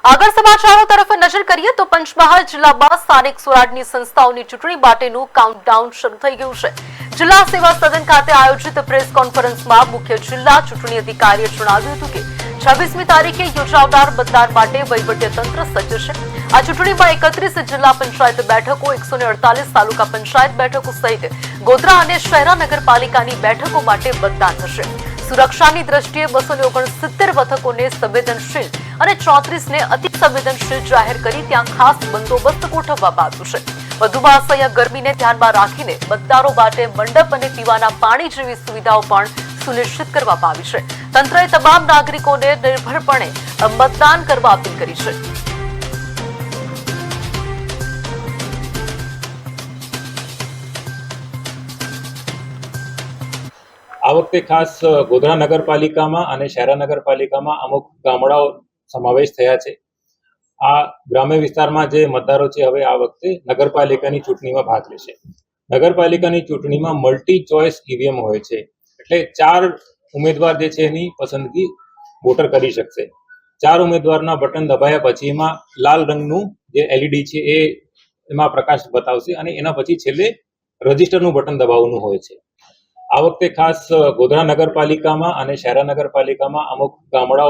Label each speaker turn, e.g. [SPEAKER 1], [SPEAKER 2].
[SPEAKER 1] આગળ સમાચારો તરફ નજર કરીએ તો પંચમહાલ જિલ્લામાં સ્થાનિક સ્વરાજની સંસ્થાઓની ચૂંટણી માટેનું કાઉન્ટડાઉન શરૂ થઈ ગયું છે। જિલ્લા સેવા સદન ખાતે આયોજિત પ્રેસ કોન્ફરન્સમાં મુખ્ય જિલ્લા ચૂંટણી અધિકારીએ જણાવ્યું હતું કે 26મી તારીખે યોજાનાર મતદાન માટે વહીવટીતંત્ર સજ્જ છે। આ ચૂંટણીમાં 31 જિલ્લા પંચાયત બેઠકો, 148 તાલુકા પંચાયત બેઠકો સહિત ગોધરા અને શહેરા નગરપાલિકાની બેઠકો માટે મતદાન થશે। સુરક્ષાની દ્રષ્ટિએ 269 મથકોને સંવેદનશીલ અને 34ને અતિ સંવેદનશીલ જાહેર કરી ત્યાં ખાસ બંદોબસ્ત ગોઠવવામાં આવ્યો છે। વધુમાં અસહ્ય ગરમીને ધ્યાનમાં રાખીને મતદારો માટે મંડપ અને પીવાના પાણી જેવી સુવિધાઓ પણ સુનિશ્ચિત કરવામાં આવી છે। તંત્રએ તમામ નાગરિકોને નિર્ભયપણે મતદાન કરવા અપીલ કરી છે।
[SPEAKER 2] આ વખતે ખાસ ગોધરા નગરપાલિકામાં અને શહેરા નગરપાલિકામાં અમુક ગામડાઓ સમાવેશ થયા છે। આ ગ્રામ્ય વિસ્તારમાં જે મતદારો છે હવે આ વખતે નગરપાલિકાની ચૂંટણીમાં ભાગ લેશે। નગરપાલિકાની ચૂંટણીમાં મલ્ટી ચોઇસ ઈવીએમ હોય છે, એટલે 4 ઉમેદવાર જે છે એની પસંદગી વોટર કરી શકશે। 4 ઉમેદવારના બટન દબાયા પછી એમાં લાલ રંગનું જે એલઈડી છે એ એમાં પ્રકાશ બતાવશે અને એના પછી છેલ્લે રજીસ્ટરનું બટન દબાવવાનું હોય છે। આ વખતે ખાસ ગોધરા નગરપાલિકામાં અને શહેરા નગરપાલિકામાં અમુક ગામડાઓ